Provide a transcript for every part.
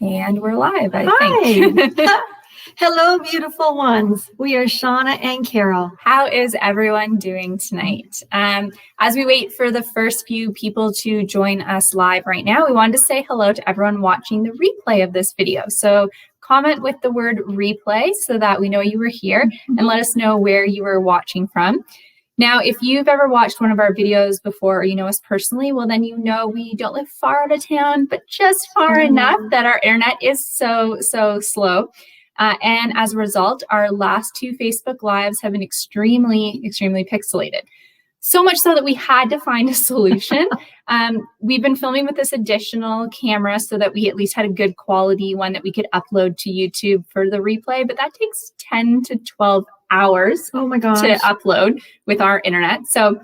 And we're live, I think. Hello, beautiful ones. We are Shauna and Carol. How is everyone doing tonight? As we wait for the first few people to join us live right now, we wanted to say hello to everyone watching the replay of this video. So comment with the word replay so that we know you were here and let us know where you were watching from. Now, if you've ever watched one of our videos before or you know us personally, well, then you know we don't live far out of town, but just far enough that our internet is so slow. And as a result, our last two Facebook Lives have been extremely pixelated. So much so that we had to find a solution. We've been filming with this additional camera so that we at least had a good quality one that we could upload to YouTube for the replay, but that takes 10 to 12 hours to upload with our internet. So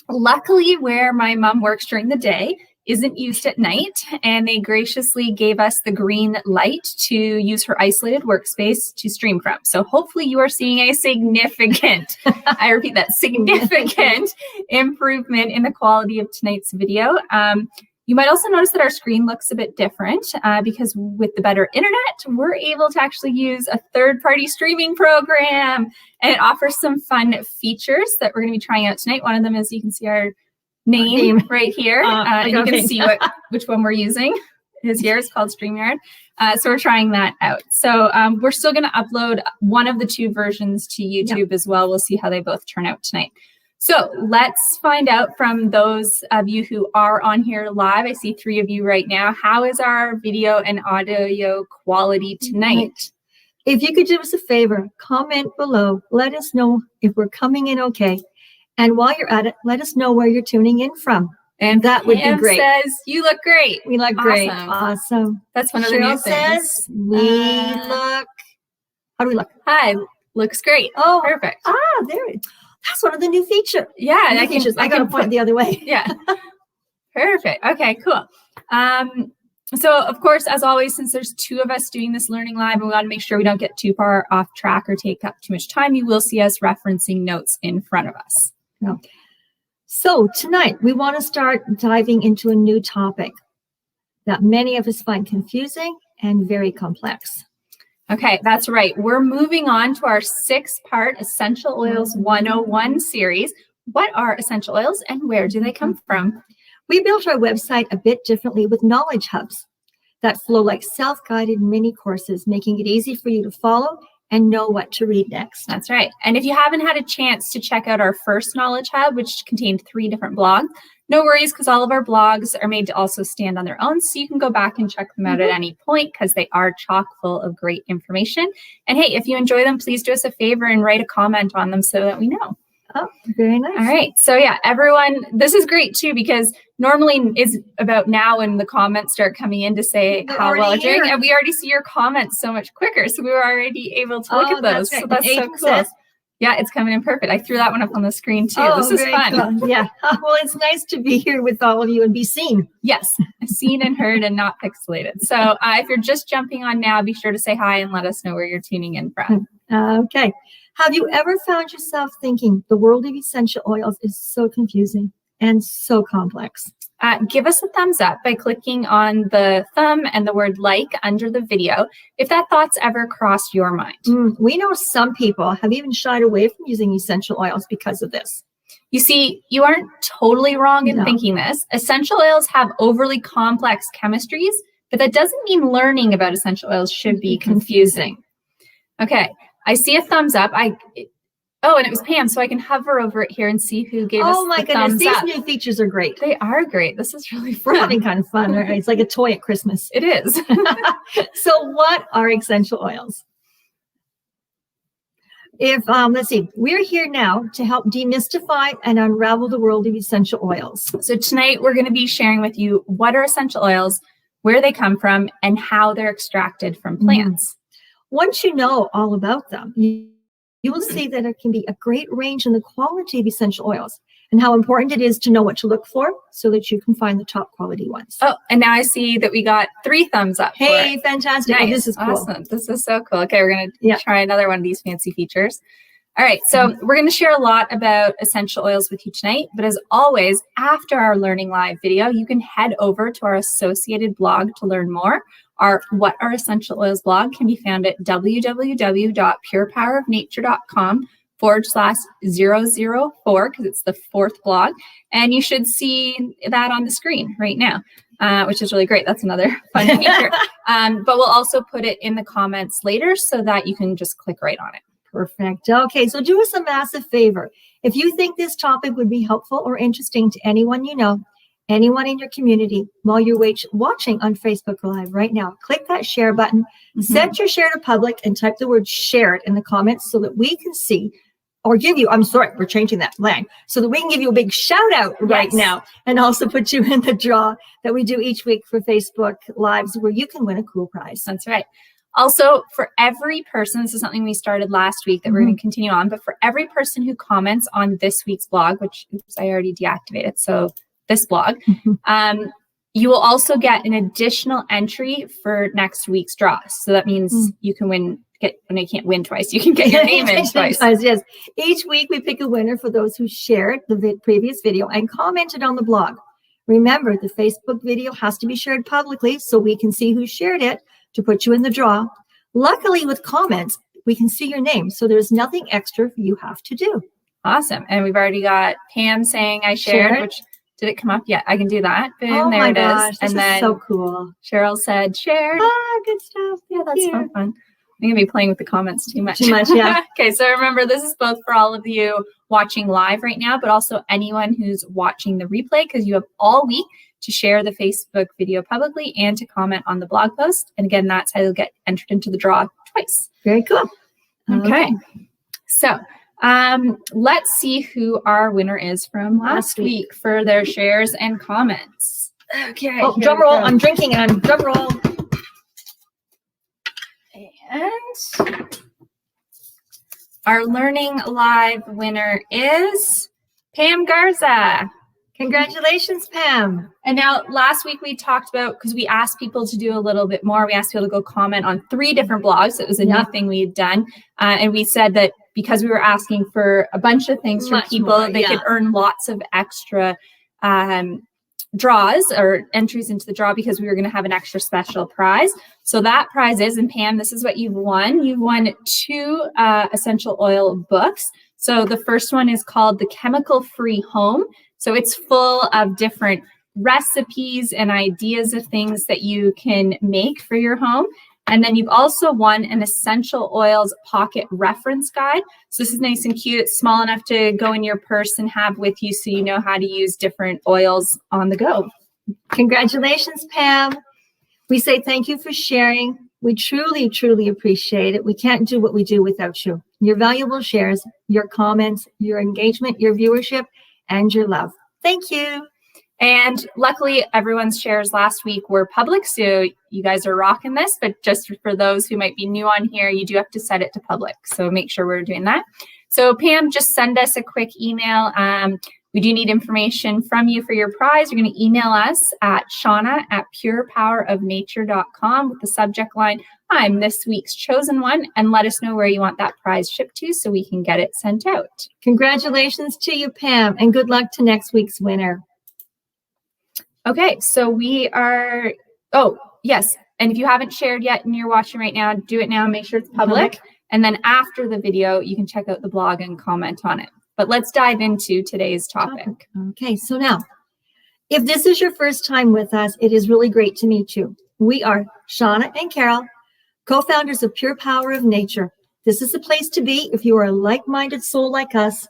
luckily where my mom works during the day isn't used at night, and they graciously gave us the green light to use her isolated workspace to stream from. So hopefully you are seeing a significant, I repeat that, significant improvement in the quality of tonight's video. You might also notice that our screen looks a bit different because with the better internet, we're able to actually use a third-party streaming program, and it offers some fun features that we're going to be trying out tonight. One of them is you can see our name right here, and you can see which one we're using is here. It's called StreamYard. So we're trying that out. So we're still going to upload one of the two versions to YouTube as well. We'll see how they both turn out tonight. So let's find out from those of you who are on here live. I see 3 of you right now. How is our video and audio quality tonight? If you could do us a favor, comment below. Let us know if we're coming in okay. And while you're at it, let us know where you're tuning in from. And that would be great. Says, you look great. We look great. Awesome. That's one of the new things. Says, we look, how do we look? Hi, looks great. Oh, perfect. There it is. That's one of the new features. Yeah, I got to point the other way. Yeah. Perfect. Okay, cool. So of course, as always, since there's 2 of us doing this learning live, and we want to make sure we don't get too far off track or take up too much time, you will see us referencing notes in front of us. So tonight we want to start diving into a new topic that many of us find confusing and very complex. Okay, that's right. We're moving on to our 6-part Essential Oils 101 series. What are essential oils and where do they come from? We built our website a bit differently with knowledge hubs that flow like self-guided mini courses, making it easy for you to follow and know what to read next. That's right. And if you haven't had a chance to check out our first knowledge hub, which contained 3 different blogs, no worries, because all of our blogs are made to also stand on their own. So you can go back and check them out at any point because they are chock full of great information. And hey, if you enjoy them, please do us a favor and write a comment on them so that we know. Oh, very nice. All right. So yeah, everyone, this is great too, because normally is about now when the comments start coming in to say how well you're doing. And we already see your comments so much quicker. So we were already able to look at those. Right. So that's so cool. Yeah, it's coming in perfect. I threw that one up on the screen too. This is fun. Cool. Yeah. Well, it's nice to be here with all of you and be seen. Yes, seen and heard and not pixelated. So if you're just jumping on now, be sure to say hi and let us know where you're tuning in from. Okay. Have you ever found yourself thinking the world of essential oils is so confusing and so complex? Give us a thumbs up by clicking on the thumb and the word like under the video if that thought's ever crossed your mind. We know some people have even shied away from using essential oils because of this. You see, you aren't totally wrong in thinking this. Essential oils have overly complex chemistries, but that doesn't mean learning about essential oils should be confusing. Okay, I see a thumbs up. Oh, and it was Pam, so I can hover over it here and see who gave us the thumbs These up. new features are great. They are great. This is really fun. We're having kind of fun, right? It's like a toy at Christmas. It is. So what are essential oils? Let's see, we're here now to help demystify and unravel the world of essential oils. So tonight we're going to be sharing with you what are essential oils, where they come from, and how they're extracted from plants. Once you know all about them, you will see that there can be a great range in the quality of essential oils and how important it is to know what to look for so that you can find the top quality ones. Oh, and now I see that we got 3 thumbs up. Hey, fantastic. Nice. Oh, this is cool. Awesome. This is so cool. Okay, we're going to try another one of these fancy features. All right, so we're going to share a lot about essential oils with you tonight, but as always, after our Learning Live video, you can head over to our associated blog to learn more. Our What Are Essential Oils blog can be found at www.purepowerofnature.com/004, because it's the 4th blog, and you should see that on the screen right now. Which is really great. That's another fun feature. But we'll also put it in the comments later so that you can just click right on it. Perfect. Okay, so do us a massive favor. If you think this topic would be helpful or interesting to anyone you know, anyone in your community, while you're watching on Facebook Live right now, click that share button, set your share to public, and type the word shared in the comments so that we can see, or give you, I'm sorry, we're changing that line, so that we can give you a big shout out right now, and also put you in the draw that we do each week for Facebook Lives where you can win a cool prize. That's right. Also, for every person, this is something we started last week that we're going to continue on, but for every person who comments on this week's blog, which oops, I already deactivated, so this blog, you will also get an additional entry for next week's draw. So that means you can when you can't win twice, you can get your name in twice. Yes. Each week we pick a winner for those who shared the previous video and commented on the blog. Remember, the Facebook video has to be shared publicly so we can see who shared it to put you in the draw. Luckily, with comments, we can see your name, so there's nothing extra you have to do. Awesome. And we've already got Pam saying I shared, which did it come up yet? I can do that. Boom, there it is. And then so cool. Cheryl said shared. Good stuff. Yeah, that's so fun. I'm going to be playing with the comments too much. Yeah. Okay, so remember, this is both for all of you watching live right now, but also anyone who's watching the replay, because you have all week to share the Facebook video publicly and to comment on the blog post. And again, that's how you'll get entered into the draw twice. Very cool. Okay. So let's see who our winner is from last week for their shares and comments. Okay. Oh, drum roll. I'm drinking and drum roll. And our Learning Live winner is Pam Garza. Congratulations, Pam. And now last week we talked about, because we asked people to do a little bit more, we asked people to go comment on 3 different blogs. It was a new thing we had done. And we said that because we were asking for a bunch of things from people, they could earn lots of extra draws or entries into the draw, because we were going to have an extra special prize. So that prize is, and Pam, this is what you've won. You've won 2 essential oil books. So the first one is called The Chemical Free Home. So it's full of different recipes and ideas of things that you can make for your home. And then you've also won an essential oils pocket reference guide. So this is nice and cute. It's small enough to go in your purse and have with you so you know how to use different oils on the go. Congratulations, Pam. We say thank you for sharing. We truly, truly appreciate it. We can't do what we do without you. Your valuable shares, your comments, your engagement, your viewership, and your love. Thank you. And luckily, everyone's shares last week were public, so you guys are rocking this. But just for those who might be new on here, you do have to set it to public. So make sure we're doing that. So Pam, just send us a quick email. We do need information from you for your prize. You're going to email us at shauna@purepowerofnature.com with the subject line, I'm this week's chosen one, and let us know where you want that prize shipped to so we can get it sent out. Congratulations to you, Pam, and good luck to next week's winner. Okay, so we are, oh, yes. And if you haven't shared yet and you're watching right now, do it now. Make sure it's public. And then after the video, you can check out the blog and comment on it. But let's dive into today's topic. Okay, so now, if this is your first time with us, it is really great to meet you. We are Shauna and Carol, co-founders of Pure Power of Nature. This is the place to be if you are a like-minded soul like us,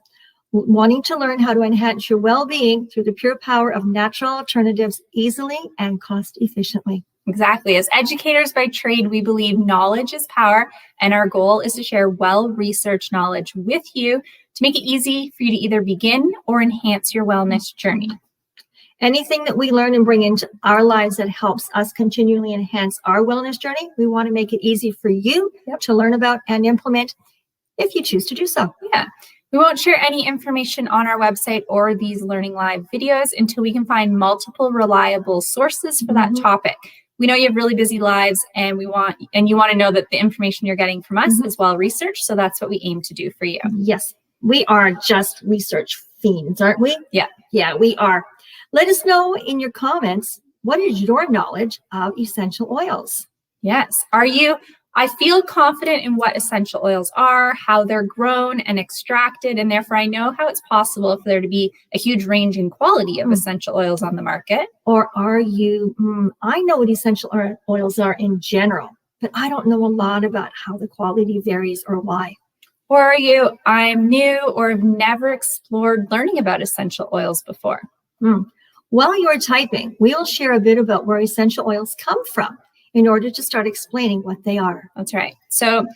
wanting to learn how to enhance your well-being through the pure power of natural alternatives easily and cost-efficiently. Exactly. As educators by trade, we believe knowledge is power, and our goal is to share well-researched knowledge with you to make it easy for you to either begin or enhance your wellness journey. Anything that we learn and bring into our lives that helps us continually enhance our wellness journey, we want to make it easy for you to learn about and implement if you choose to do so. Yeah. We won't share any information on our website or these Learning Live videos until we can find multiple reliable sources for that topic. we know you have really busy lives, and you want to know that the information you're getting from us is well researched. So that's what we aim to do for you. Yes, we are just research fiends, aren't we? Yeah. Yeah, we are. Let us know in your comments, what is your knowledge of essential oils? Yes. I feel confident in what essential oils are, how they're grown and extracted, and therefore I know how it's possible for there to be a huge range in quality of essential oils on the market. Or are you, I know what essential oils are in general, but I don't know a lot about how the quality varies or why. Or are you, I'm new or have never explored learning about essential oils before? While you're typing, we'll share a bit about where essential oils come from in order to start explaining what they are. That's right. So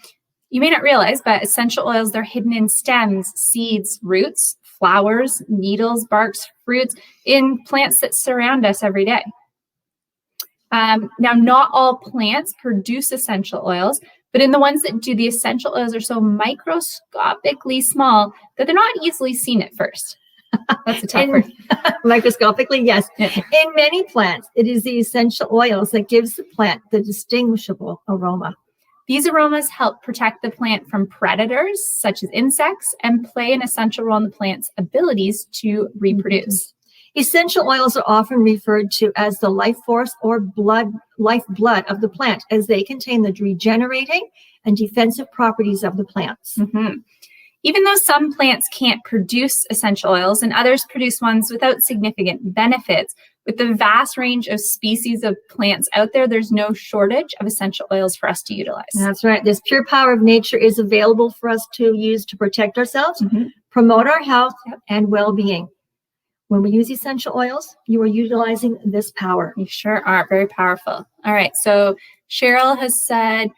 you may not realize, but essential oils, they're hidden in stems, seeds, roots, flowers, needles, barks, fruits, in plants that surround us every day. Now, not all plants produce essential oils, but in the ones that do, the essential oils are so microscopically small that they're not easily seen at first. That's a tough word. Microscopically, yes. Yeah. In many plants, it is the essential oils that gives the plant the distinguishable aroma. These aromas help protect the plant from predators, such as insects, and play an essential role in the plant's abilities to reproduce. Essential oils are often referred to as the life force or lifeblood of the plant, as they contain the regenerating and defensive properties of the plants. Even though some plants can't produce essential oils and others produce ones without significant benefits, with the vast range of species of plants out there, there's no shortage of essential oils for us to utilize. That's right. This pure power of nature is available for us to use to protect ourselves, promote our health, and well-being. When we use essential oils, you are utilizing this power. You sure are. Very powerful. All right. So Cheryl has said,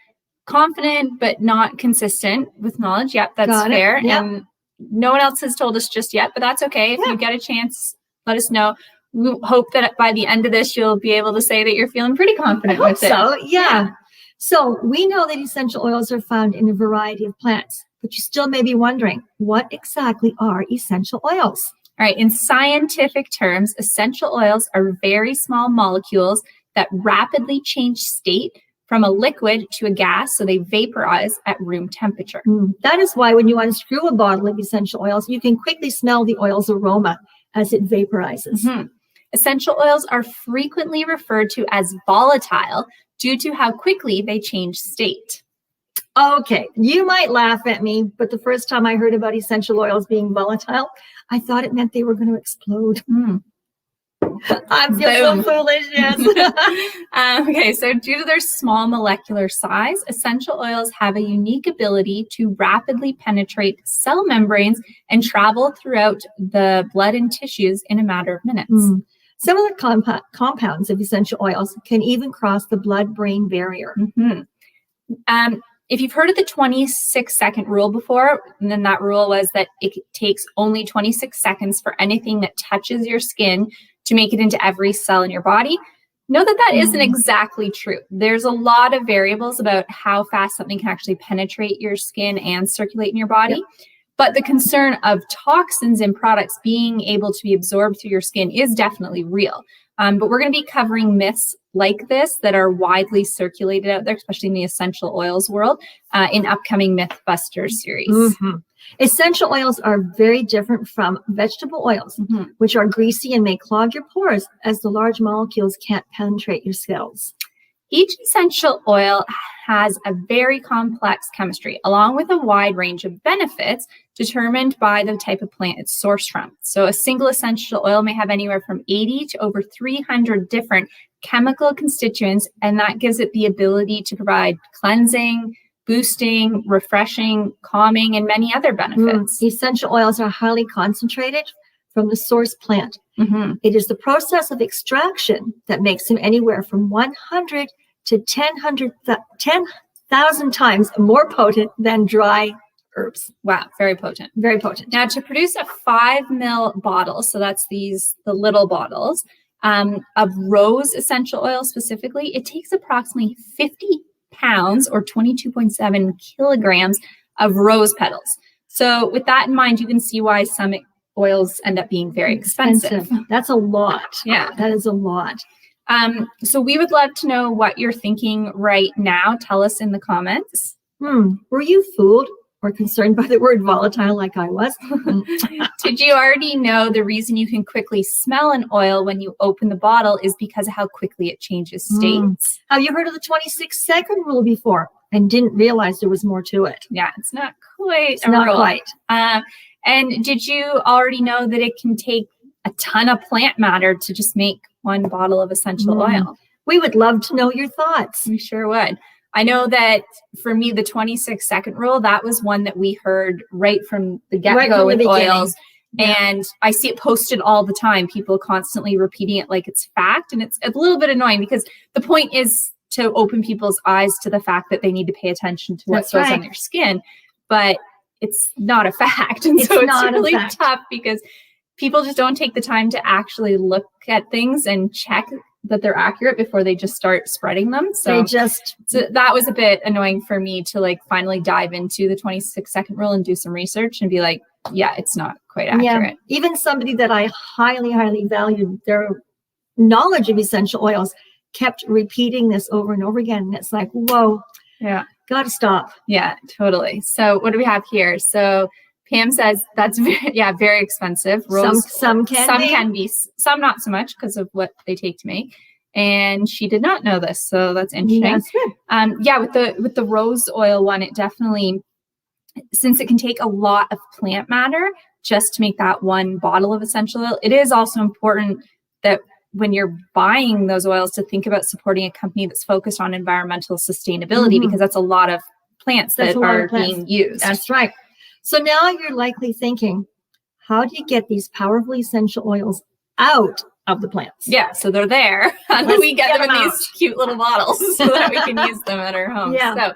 confident but not consistent with knowledge. Yep, that's fair. Yep. And no one else has told us just yet, but that's okay. If you get a chance, let us know. We hope that by the end of this, you'll be able to say that you're feeling pretty confident with it. So, yeah. So we know that essential oils are found in a variety of plants, but you still may be wondering, what exactly are essential oils? All right. In scientific terms, essential oils are very small molecules that rapidly change state from a liquid to a gas, so they vaporize at room temperature. That is why when you unscrew a bottle of essential oils, you can quickly smell the oil's aroma as it vaporizes. Essential oils are frequently referred to as volatile due to how quickly they change state. Okay, you might laugh at me, but the first time I heard about essential oils being volatile, I thought it meant they were going to explode. I feel so foolish, yes. Okay, so due to their small molecular size, essential oils have a unique ability to rapidly penetrate cell membranes and travel throughout the blood and tissues in a matter of minutes. Some of the compounds of essential oils can even cross the blood-brain barrier. If you've heard of the 26-second rule before, and then that rule was that it takes only 26 seconds for anything that touches your skin to make it into every cell in your body, know that that isn't exactly true. There's a lot of variables about how fast something can actually penetrate your skin and circulate in your body. But the concern of toxins in products being able to be absorbed through your skin is definitely real. But we're going to be covering myths like this that are widely circulated out there, especially in the essential oils world, in upcoming Mythbusters series. Essential oils are very different from vegetable oils, which are greasy and may clog your pores as the large molecules can't penetrate your cells. Each essential oil has a very complex chemistry, along with a wide range of benefits determined by the type of plant it's sourced from. So a single essential oil may have anywhere from 80 to over 300 different chemical constituents, and that gives it the ability to provide cleansing, boosting, refreshing, calming, and many other benefits. Essential oils are highly concentrated from the source plant. It is the process of extraction that makes them anywhere from 100 to 10,000 times more potent than dry herbs. Wow, very potent. Very potent. Now, to produce a 5 ml bottle, so that's the little bottles, of rose essential oil specifically, it takes approximately 50 pounds or 22.7 kilograms of rose petals. So with that in mind, you can see why some oils end up being very expensive. That's a lot. Yeah. That is a lot. So we would love to know what you're thinking right now. Tell us in the comments. Were you fooled or concerned by the word volatile like I was? Did you already know the reason you can quickly smell an oil when you open the bottle is because of how quickly it changes states? Have you heard of the 26-second rule before and didn't realize there was more to it? Yeah, it's not quite It's not quite. And did you already know that it can take a ton of plant matter to just make one bottle of essential oil? We would love to know your thoughts. We sure would. I know that for me, the 26-second rule, that was one that we heard right from the get-go with oils. Yeah. And I see it posted all the time. People constantly repeating it like it's fact. And it's a little bit annoying because the point is to open people's eyes to the fact that they need to pay attention to what goes on their skin. But it's not a fact. And so it's really tough because people just don't take the time to actually look at things and check that they're accurate before they just start spreading them. So that was a bit annoying for me to like finally dive into the 26-second rule and do some research and be like, yeah, it's not quite accurate. Yeah. Even somebody that I highly, highly valued their knowledge of essential oils kept repeating this over and over again. And it's like, whoa, gotta stop. Yeah, totally. So what do we have here? So Pam says that's very expensive. Some can be, some not so much because of what they take to make. And she did not know this, so that's interesting. With the rose oil one, it definitely, since it can take a lot of plant matter just to make that one bottle of essential oil, it is also important that when you're buying those oils to think about supporting a company that's focused on environmental sustainability, because that's a lot of plants that are being used. That's right. So now you're likely thinking, how do you get these powerful essential oils out of the plants? Yeah, so they're there. How do we get them in these cute little bottles so that we can use them at our homes? Yeah.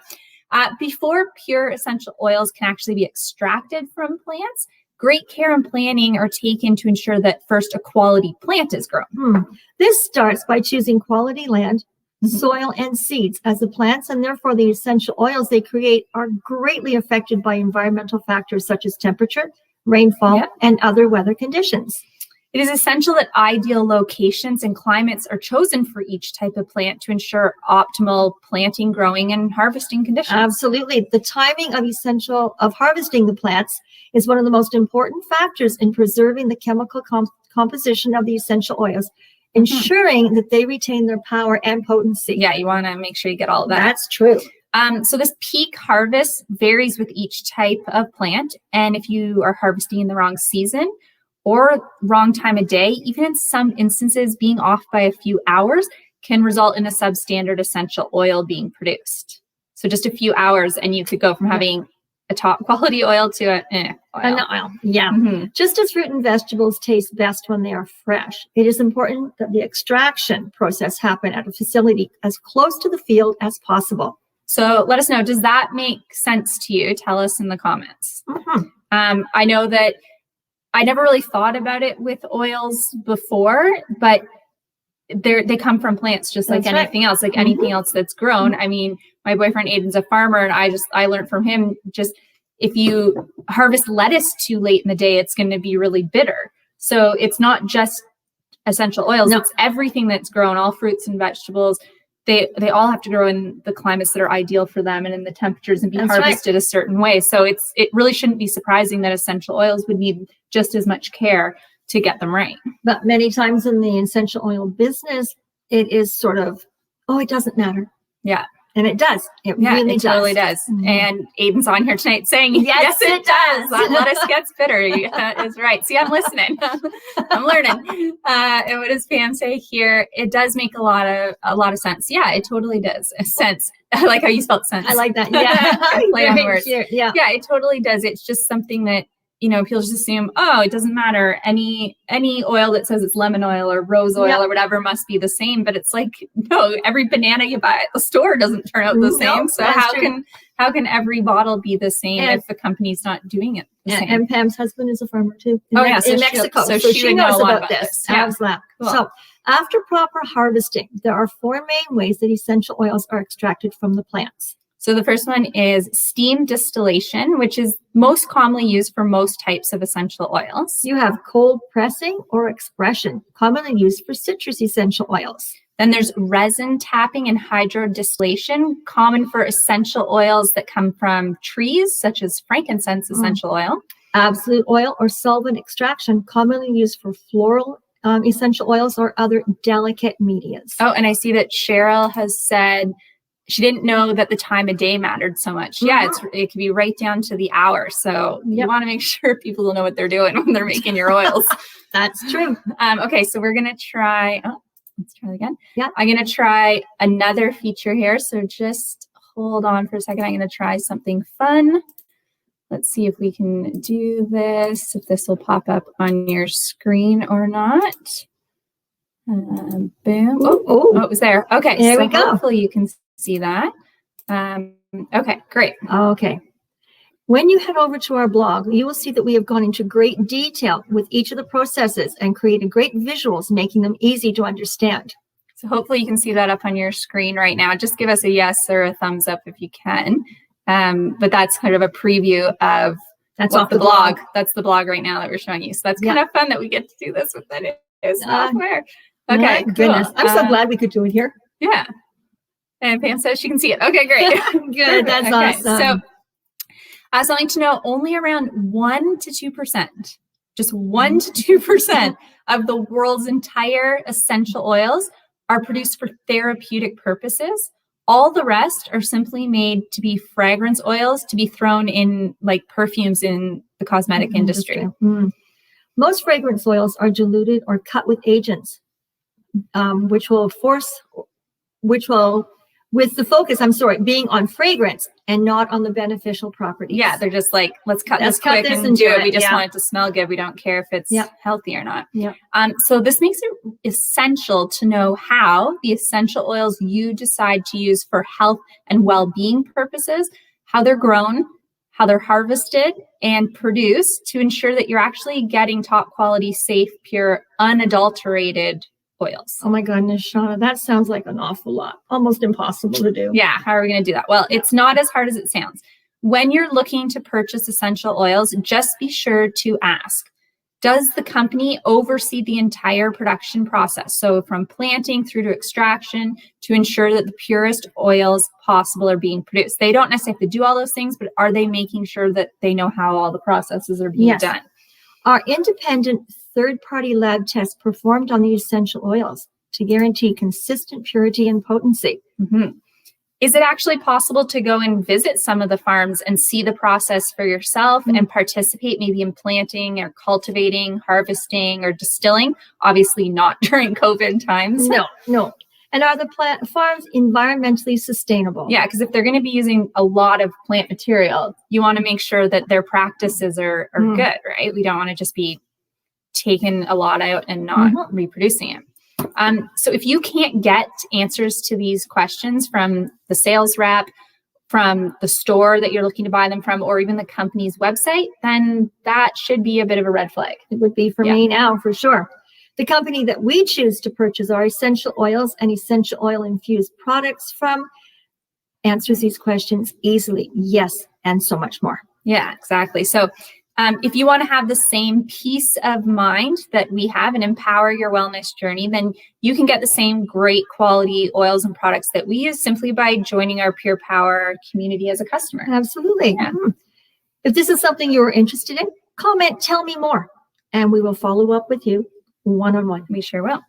So before pure essential oils can actually be extracted from plants, great care and planning are taken to ensure that first a quality plant is grown. This starts by choosing quality land, soil, and seeds, as the plants and therefore the essential oils they create are greatly affected by environmental factors such as temperature, rainfall, and other weather conditions. It is essential that ideal locations and climates are chosen for each type of plant to ensure optimal planting, growing, and harvesting conditions. Absolutely. The timing of harvesting the plants is one of the most important factors in preserving the chemical composition of the essential oils, ensuring that they retain their power and potency. Yeah, you want to make sure you get all of that. That's true. So this peak harvest varies with each type of plant. And if you are harvesting in the wrong season or wrong time of day, even in some instances, being off by a few hours can result in a substandard essential oil being produced. So just a few hours and you could go from having a top quality oil to an oil. Yeah. Just as fruit and vegetables taste best when they are fresh, it is important that the extraction process happen at a facility as close to the field as possible. So let us know, does that make sense to you? Tell us in the comments. I know that I never really thought about it with oils before, but they come from plants just like anything else, like anything else that's grown. I mean, my boyfriend Aiden's a farmer, and I learned from him, just if you harvest lettuce too late in the day, it's going to be really bitter. So it's not just essential oils, it's everything that's grown, all fruits and vegetables. They all have to grow in the climates that are ideal for them and in the temperatures and be harvested a certain way. So it really shouldn't be surprising that essential oils would need just as much care to get them right. But many times in the essential oil business, it is sort of, it doesn't matter. Yeah. And it does. It really does. Totally does. And Aiden's on here tonight saying, yes, it does. That lettuce gets bitter. That is right. See, I'm listening. I'm learning. And what does Pam say here? It does make a lot of sense. Yeah, it totally does. Sense. I like how you spelled sense. I like that. Yeah. Play on words. Yeah, it totally does. It's just something that, people just assume, it doesn't matter. Any oil that says it's lemon oil or rose oil or whatever must be the same. But it's like, no, every banana you buy at the store doesn't turn out the same. So how can every bottle be the same if the company's not doing it the same? And Pam's husband is a farmer too. In Mexico. So she knows about this. Yeah. Cool. So after proper harvesting, there are 4 main ways that essential oils are extracted from the plants. So the first one is steam distillation, which is most commonly used for most types of essential oils. You have cold pressing or expression, commonly used for citrus essential oils. Then there's resin tapping and hydrodistillation, common for essential oils that come from trees, such as frankincense essential oil. Absolute oil or solvent extraction, commonly used for floral essential oils or other delicate medias. Oh, and I see that Cheryl has said she didn't know that the time of day mattered so much. Yeah, it can be right down to the hour. So you want to make sure people will know what they're doing when they're making your oils. That's true. Okay, so we're going to try, let's try it again. Yeah. I'm going to try another feature here. So just hold on for a second. I'm going to try something fun. Let's see if we can do this, if this will pop up on your screen or not. Boom. Oh, it was there. Okay, there we go. Hopefully you can see that. Okay, great. Okay. When you head over to our blog, you will see that we have gone into great detail with each of the processes and created great visuals, making them easy to understand. So hopefully you can see that up on your screen right now. Just give us a yes or a thumbs up if you can. But that's kind of a preview of off the blog. That's the blog right now that we're showing you. So that's kind of fun that we get to do this with the new software. Okay, cool. Goodness. I'm so glad we could do it here. Yeah. And Pam says she can see it. Okay, great. Good. That's awesome. So something to know, only around 1 to 2%, just 1 to 2% of the world's entire essential oils are produced for therapeutic purposes. All the rest are simply made to be fragrance oils to be thrown in like perfumes in the cosmetic industry. Most fragrance oils are diluted or cut with agents, with the focus, being on fragrance and not on the beneficial properties. Yeah, they're just like, let's cut this quick and do it. We just want it to smell good. We don't care if it's healthy or not. So this makes it essential to know how the essential oils you decide to use for health and well-being purposes, how they're grown, how they're harvested and produced to ensure that you're actually getting top quality, safe, pure, unadulterated oils. Oh my goodness, Shauna, that sounds like an awful lot. Almost impossible to do. Yeah, how are we going to do that? Well, it's not as hard as it sounds. When you're looking to purchase essential oils, just be sure to ask, does the company oversee the entire production process? So from planting through to extraction to ensure that the purest oils possible are being produced. They don't necessarily have to do all those things, but are they making sure that they know how all the processes are being done? Our independent third-party lab tests performed on the essential oils to guarantee consistent purity and potency. Is it actually possible to go and visit some of the farms and see the process for yourself and participate maybe in planting or cultivating, harvesting or distilling? Obviously not during COVID times. No. And are the farms environmentally sustainable? Yeah, because if they're going to be using a lot of plant material, you want to make sure that their practices are good, right? We don't want to just be taking a lot out and not reproducing it. So if you can't get answers to these questions from the sales rep, from the store that you're looking to buy them from, or even the company's website, then that should be a bit of a red flag. It would be for me now, for sure. The company that we choose to purchase our essential oils and essential oil infused products from answers these questions easily. Yes, and so much more. Yeah, exactly. So if you want to have the same peace of mind that we have and empower your wellness journey, then you can get the same great quality oils and products that we use simply by joining our Pure Power community as a customer. Absolutely. Yeah. If this is something you're interested in, comment, tell me more, and we will follow up with you one-on-one. We sure will.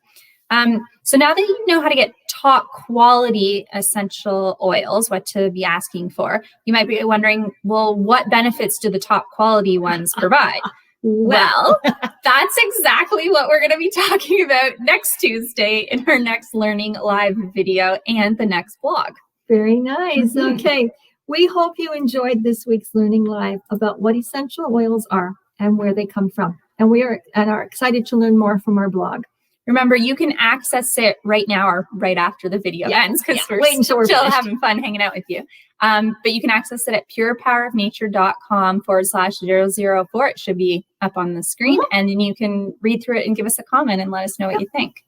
So now that you know how to get top quality essential oils, what to be asking for, you might be wondering, well, what benefits do the top quality ones provide? Well, that's exactly what we're going to be talking about next Tuesday in our next Learning Live video and the next blog. Very nice. Okay. We hope you enjoyed this week's Learning Live about what essential oils are and where they come from. And we are excited to learn more from our blog. Remember, you can access it right now or right after the video ends because we're still having fun hanging out with you. But you can access it at purepowerofnature.com/004. It should be up on the screen. And then you can read through it and give us a comment and let us know what you think.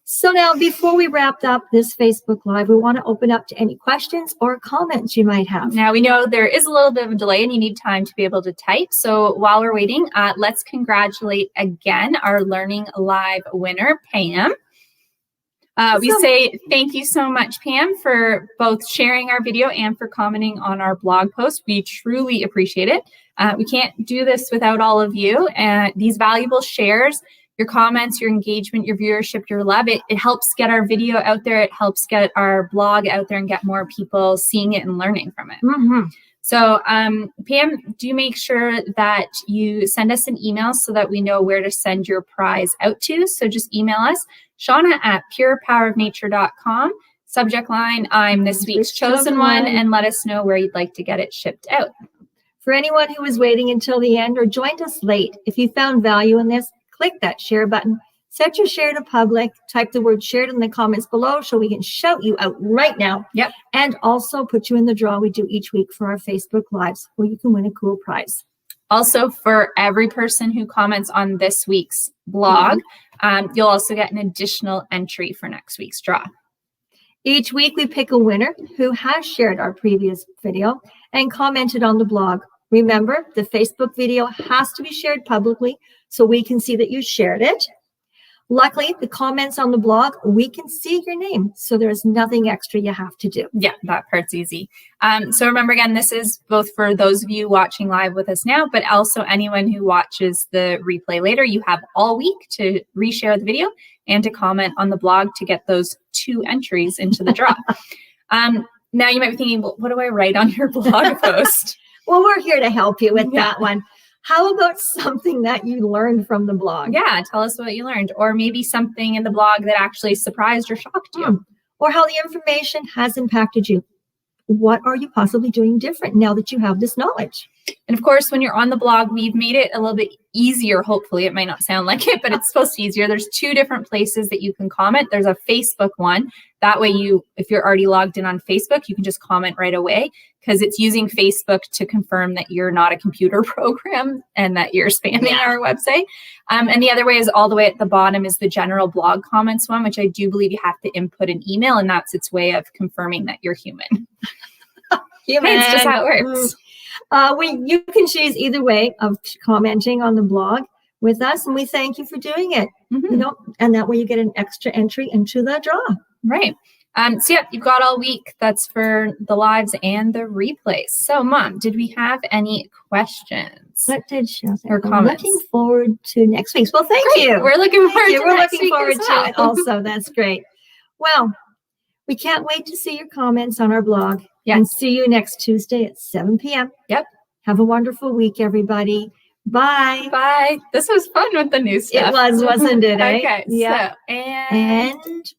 So now, before we wrap up this Facebook Live, we want to open up to any questions or comments you might have. Now, we know there is a little bit of a delay and you need time to be able to type. So while we're waiting, let's congratulate again our Learning Live winner, Pam. We say thank you so much, Pam, for both sharing our video and for commenting on our blog post. We truly appreciate it. We can't do this without all of you. And these valuable shares, your comments, your engagement, your viewership, your love, it helps get our video out there. It helps get our blog out there and get more people seeing it and learning from it. Mm-hmm. So Pam, do make sure that you send us an email so that we know where to send your prize out to. So just email us, Shauna@purepowerofnature.com. Subject line, I'm this week's chosen one, and let us know where you'd like to get it shipped out. For anyone who was waiting until the end or joined us late, if you found value in this, click that share button, set your share to public, type the word shared in the comments below so we can shout you out right now. Yep. And also put you in the draw we do each week for our Facebook Lives where you can win a cool prize. Also, for every person who comments on this week's blog, you'll also get an additional entry for next week's draw. Each week we pick a winner who has shared our previous video and commented on the blog. Remember, the Facebook video has to be shared publicly so we can see that you shared it. Luckily, the comments on the blog, we can see your name, so there's nothing extra you have to do. Yeah, that part's easy. So remember, again, this is both for those of you watching live with us now, but also anyone who watches the replay later. You have all week to reshare the video and to comment on the blog to get those 2 entries into the draw. Now you might be thinking, well, what do I write on your blog post? Well, we're here to help you with that one. How about something that you learned from the blog? Yeah, tell us what you learned. Or maybe something in the blog that actually surprised or shocked you. Or how the information has impacted you. What are you possibly doing different now that you have this knowledge? And of course, when you're on the blog, we've made it a little bit easier. Hopefully, it might not sound like it, but it's supposed to be easier. There's 2 different places that you can comment. There's a Facebook one. That way, if you're already logged in on Facebook, you can just comment right away because it's using Facebook to confirm that you're not a computer program and that you're spamming our website. And the other way is all the way at the bottom is the general blog comments one, which I do believe you have to input an email, and that's its way of confirming that you're human. Hey, it's just how it works. You can choose either way of commenting on the blog with us, and we thank you for doing it. And that way you get an extra entry into the draw. Right. So yeah, you've got all week. That's for the lives and the replays. So Mom, did we have any questions? What did she say? Or comments? Looking forward to next week's. Well, thank you. We're looking forward to We're next looking week forward as well. to it also. That's great. Well, we can't wait to see your comments on our blog. Yes. And see you next Tuesday at 7 p.m. Yep. Have a wonderful week, everybody. Bye. Bye. This was fun with the new stuff. It was, wasn't it? Okay. Yeah. So,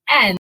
and